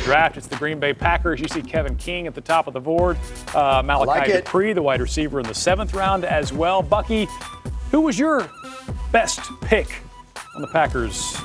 the draft. It's the Green Bay Packers. You see Kevin King at the top of the board. Malachi Dupree, the wide receiver, in the 7th round as well. Bucky, who was your best pick on the Packers?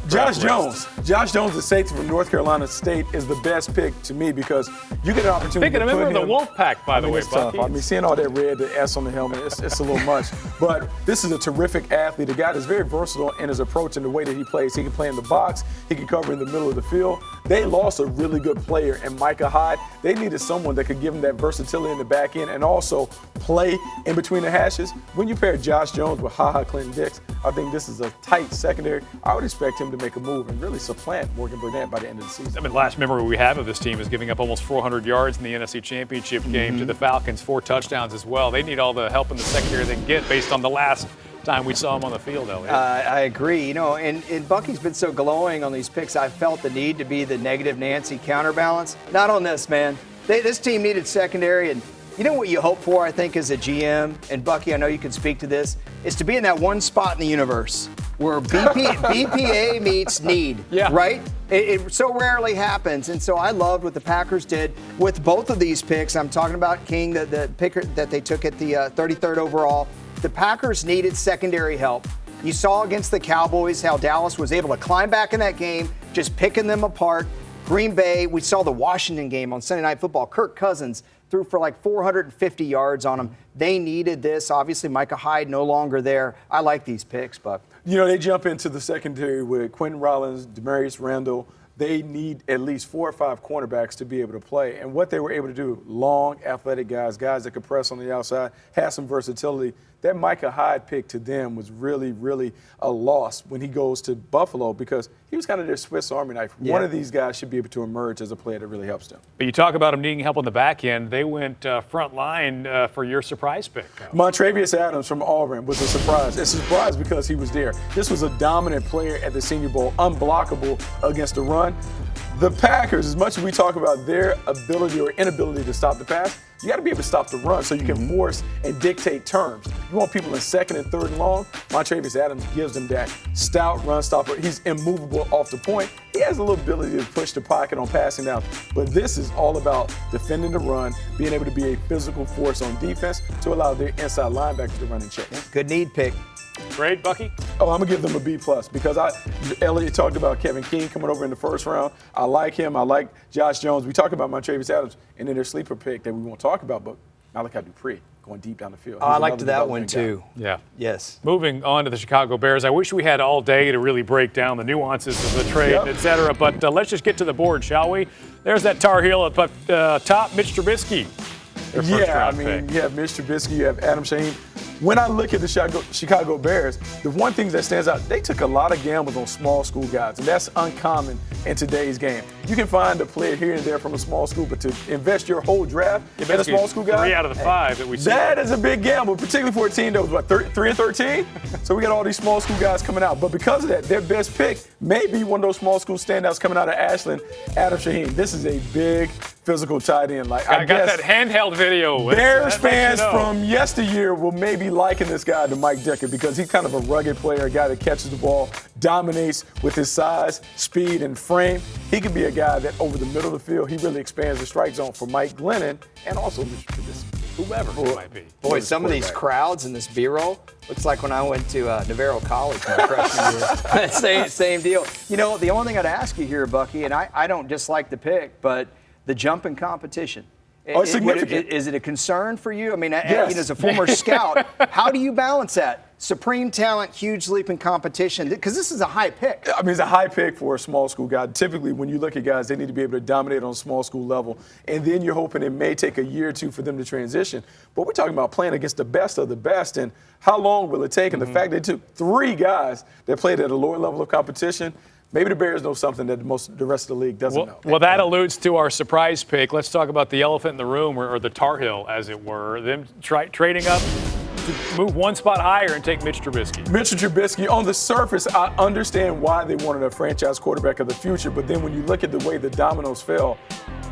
Josh Jones. Josh Jones, the safety from North Carolina State, is the best pick to me because you get an opportunity Picking to a put member him. of the Wolfpack, by the way, it's tough. Bucky. I mean, seeing all that red, the S on the helmet, it's a little much. But this is a terrific athlete, a guy that's very versatile in his approach and the way that he plays. He can play in the box. He can cover in the middle of the field. They lost a really good player in Micah Hyde. They needed someone that could give him that versatility in the back end and also play in between the hashes. When you pair Josh Jones with Clinton-Dix, I think this is a tight secondary. I would expect him to make a move and really supplant Morgan Burnett by the end of the season. I mean, last memory we have of this team is giving up almost 400 yards in the NFC Championship game to the Falcons, 4 touchdowns as well. They need all the help in the secondary they can get based on the last time we saw him on the field, Elliot. I agree. You know, and Bucky's been so glowing on these picks. I felt the need to be the negative Nancy counterbalance. Not on this, man. This team needed secondary, and you know what you hope for, I think, as a GM, and Bucky, I know you can speak to this, is to be in that one spot in the universe where BPA meets need, right? It so rarely happens, and so I loved what the Packers did with both of these picks. I'm talking about King, the picker that they took at the 33rd overall. The Packers needed secondary help. You saw against the Cowboys how Dallas was able to climb back in that game, just picking them apart. Green Bay, we saw the Washington game on Sunday Night Football. Kirk Cousins threw for like 450 yards on them. They needed this. Obviously, Micah Hyde no longer there. I like these picks, Buck. You know, they jump into the secondary with Quentin Rollins, Demarius Randall. They need at least 4 or 5 cornerbacks to be able to play. And what they were able to do, long, athletic guys that could press on the outside, have some versatility. That Micah Hyde pick to them was really, really a loss when he goes to Buffalo because he was kind of their Swiss Army knife. Yeah. One of these guys should be able to emerge as a player that really helps them. But you talk about them needing help on the back end. They went front line for your surprise pick. Montravius Adams from Auburn was a surprise. It's a surprise because he was there. This was a dominant player at the Senior Bowl, unblockable against the run. The Packers, as much as we talk about their ability or inability to stop the pass, you got to be able to stop the run so you can force and dictate terms. You want people in 2nd and 3rd and long. Montravius Adams gives them that stout run stopper. He's immovable off the point. He has a little ability to push the pocket on passing down. But this is all about defending the run, being able to be a physical force on defense to allow their inside linebackers to run and check. Good need pick. Grade, Bucky? Oh, I'm going to give them a B+ because Elliot talked about Kevin King coming over in the 1st round. I like him. I like Josh Jones. We talked about Montravius Adams and then their sleeper pick that we won't talk about, but Malachi Dupree going deep down the field. I liked that one too. Yeah. Yes. Moving on to the Chicago Bears. I wish we had all day to really break down the nuances of the trade, et cetera, but let's just get to the board, shall we? There's that Tar Heel at top, Mitch Trubisky. Yeah, I mean, you have Mitch Trubisky, you have Adam Shaheen. When I look at the Chicago Bears, the one thing that stands out, they took a lot of gambles on small school guys, and that's uncommon in today's game. You can find a player here and there from a small school, but to invest your whole draft in a small school guy, 3 out of the 5 that we see. That is a big gamble, particularly for a team that was, 3 and 13? So we got all these small school guys coming out. But because of that, their best pick may be one of those small school standouts coming out of Ashland, Adam Shaheen. This is a big physical tight end. I got that handheld video. Bears fans from yesteryear will maybe liken this guy to Mike Dicker because he's kind of a rugged player, a guy that catches the ball, dominates with his size, speed, and frame. He could be a guy that over the middle of the field, he really expands the strike zone for Mike Glennon and also Mr. Trubisky. Whoever it might be. Boy, some of these crowds in this B-roll looks like when I went to Navarro College my freshman year. Same deal. You know, the only thing I'd ask you here, Bucky, and I don't dislike the pick, but the jump in competition. Oh, it's significant. Is it a concern for you? I mean, yes. As a former scout, how do you balance that? Supreme talent, huge leap in competition, because this is a high pick. I mean, it's a high pick for a small school guy. Typically, when you look at guys, they need to be able to dominate on a small school level, and then you're hoping it may take a year or two for them to transition. But we're talking about playing against the best of the best, and how long will it take? And the fact they took 3 guys that played at a lower level of competition, maybe the Bears know something that the rest of the league doesn't know. Well, that alludes to our surprise pick. Let's talk about the elephant in the room, or the Tar Heel, as it were. Them trading up to move one spot higher and take Mitch Trubisky. Mitch Trubisky, on the surface, I understand why they wanted a franchise quarterback of the future, but then when you look at the way the dominoes fell,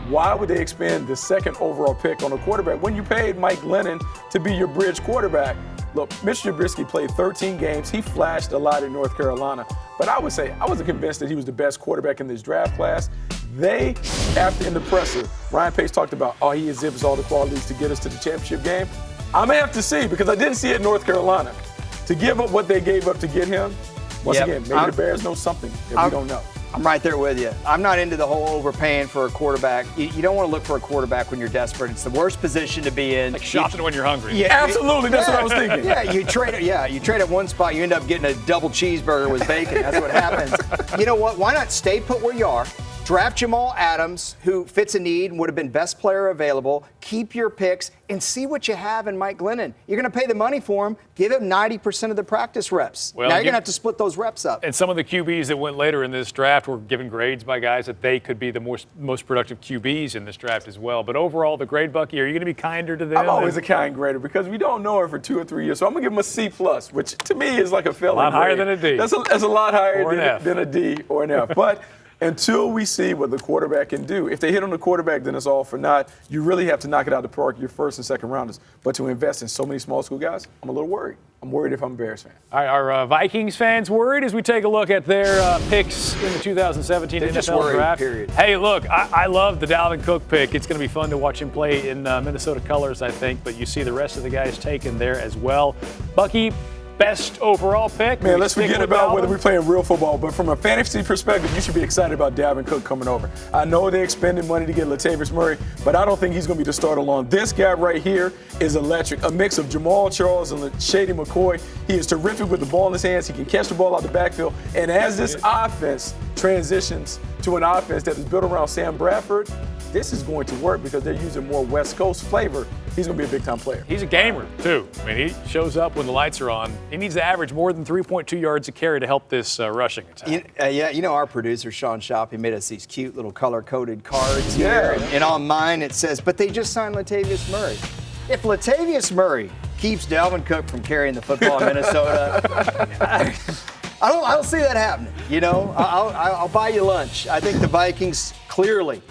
why would they expend the 2nd overall pick on a quarterback when you paid Mike Glennon to be your bridge quarterback? Look, Mitch Trubisky played 13 games. He flashed a lot in North Carolina. But I would say I wasn't convinced that he was the best quarterback in this draft class. They, after in the presser, Ryan Pace talked about, he exhibits all the qualities to get us to the championship game. I'm going to have to see, because I didn't see it in North Carolina. To give up what they gave up to get him, once again, maybe the Bears know something that we don't know. I'm right there with you. I'm not into the whole overpaying for a quarterback. You don't want to look for a quarterback when you're desperate. It's the worst position to be in. Like shopping when you're hungry. Yeah, absolutely. That's what I was thinking. Yeah, you trade at one spot, you end up getting a double cheeseburger with bacon. That's what happens. You know what? Why not stay put where you are? Draft Jamal Adams, who fits a need and would have been best player available. Keep your picks and see what you have in Mike Glennon. You're going to pay the money for him. Give him 90% of the practice reps. Well, now you're going to have to split those reps up. And some of the QBs that went later in this draft were given grades by guys that they could be the most productive QBs in this draft as well. But overall, the grade, Bucky, are you going to be kinder to them? I'm always a kind grader because we don't know her for 2 or 3 years. So I'm going to give him a C+, which to me is like a failing grade. A lot higher than a D. That's a lot higher than a D or an F. But until we see what the quarterback can do. If they hit on the quarterback, then it's all for naught. You really have to knock it out of the park, your first and second rounders. But to invest in so many small school guys, I'm a little worried. I'm worried if I'm a Bears fan. All right, are Vikings fans worried as we take a look at their picks in the 2017 NFL draft? Period. Hey, look, I love the Dalvin Cook pick. It's going to be fun to watch him play in Minnesota colors, I think. But you see the rest of the guys taken there as well. Bucky, best overall pick. Man, let's forget about whether we're playing real football, but from a fantasy perspective, you should be excited about Dalvin Cook coming over. I know they expended money to get Latavius Murray, but I don't think he's going to be the starter long. This guy right here is electric. A mix of Jamal Charles and Shady McCoy. He is terrific with the ball in his hands. He can catch the ball out the backfield. And as this offense transitions to an offense that is built around Sam Bradford, this is going to work because they're using more West Coast flavor. He's going to be a big-time player. He's a gamer, too. I mean, he shows up when the lights are on. He needs to average more than 3.2 yards a carry to help this rushing attack. Our producer, Sean Shopp, he made us these cute little color-coded cards here. And on mine it says, but they just signed Latavius Murray. If Latavius Murray keeps Dalvin Cook from carrying the football in Minnesota, I don't see that happening. I'll buy you lunch. I think the Vikings clearly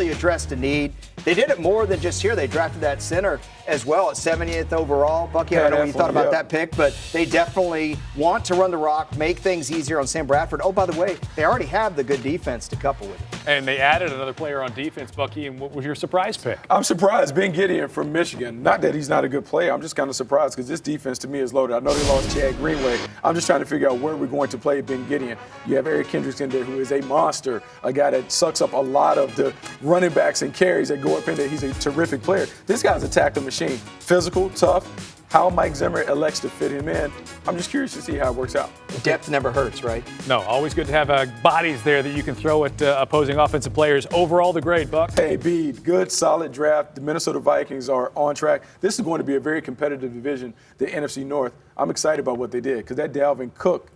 addressed a need. They did it more than just here. They drafted that center as well at 70th overall. Bucky, I don't know what you thought about that pick, but they definitely want to run the rock, make things easier on Sam Bradford. Oh, by the way, they already have the good defense to couple with it. And they added another player on defense, Bucky, and what was your surprise pick? I'm surprised. Ben Gideon from Michigan. Not that he's not a good player. I'm just kind of surprised because this defense to me is loaded. I know they lost Chad Greenway. I'm just trying to figure out where we're going to play Ben Gideon. You have Eric Kendricks in there, who is a monster, a guy that sucks up a lot of the running backs and carries that go up in there. He's a terrific player. This guy's a tackle machine. Physical, tough. How Mike Zimmer elects to fit him in, I'm just curious to see how it works out. Depth never hurts, right? No, always good to have bodies there that you can throw at opposing offensive players. Overall, the grade, Buck. Hey, Bede, good, solid draft. The Minnesota Vikings are on track. This is going to be a very competitive division, the NFC North. I'm excited about what they did because that Dalvin Cook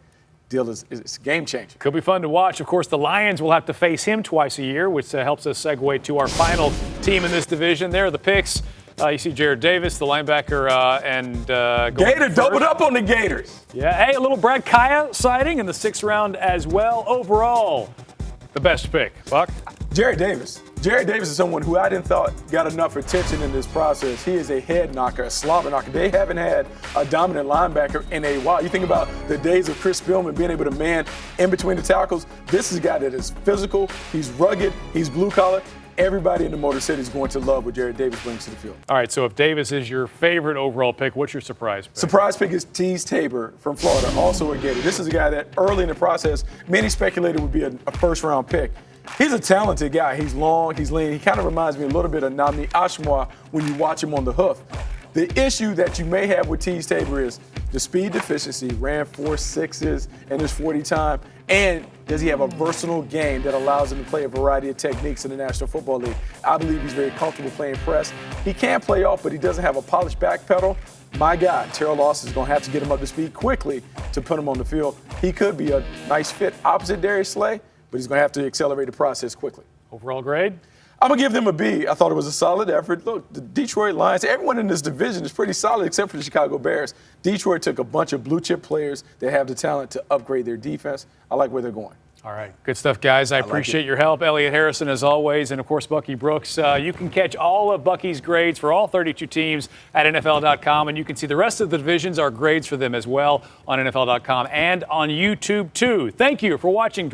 deal is game changer. Could be fun to watch. Of course, the Lions will have to face him twice a year, which helps us segue to our final team in this division. There are the picks. You see Jared Davis, the linebacker, and Gator doubled up on the Gators. Yeah, hey, a little Brad Kaya sighting in the 6th round as well. Overall, the best pick, Buck. Jared Davis. Jared Davis is someone who I didn't thought got enough attention in this process. He is a head knocker, a slobber knocker. They haven't had a dominant linebacker in a while. You think about the days of Chris Spielman being able to man in between the tackles. This is a guy that is physical. He's rugged. He's blue collar. Everybody in the Motor City is going to love what Jared Davis brings to the field. All right, so if Davis is your favorite overall pick, what's your surprise pick? Surprise pick is Tease Tabor from Florida, also a Gator. This is a guy that early in the process, many speculated would be a first-round pick. He's a talented guy. He's long, he's lean. He kind of reminds me a little bit of Nami Ashmore when you watch him on the hoof. The issue that you may have with Tease Tabor is the speed deficiency, ran 4.6s in his 40 time, and does he have a versatile game that allows him to play a variety of techniques in the National Football League? I believe he's very comfortable playing press. He can play off, but he doesn't have a polished back pedal. My guy, Terrell Lawson, is going to have to get him up to speed quickly to put him on the field. He could be a nice fit opposite Darius Slay, but he's going to have to accelerate the process quickly. Overall grade? I'm going to give them a B. I thought it was a solid effort. Look, the Detroit Lions, everyone in this division is pretty solid except for the Chicago Bears. Detroit took a bunch of blue-chip players that have the talent to upgrade their defense. I like where they're going. All right. Good stuff, guys. I appreciate your help. Elliot Harrison, as always, and, of course, Bucky Brooks. You can catch all of Bucky's grades for all 32 teams at NFL.com, and you can see the rest of the divisions, our grades for them as well on NFL.com and on YouTube, too. Thank you for watching.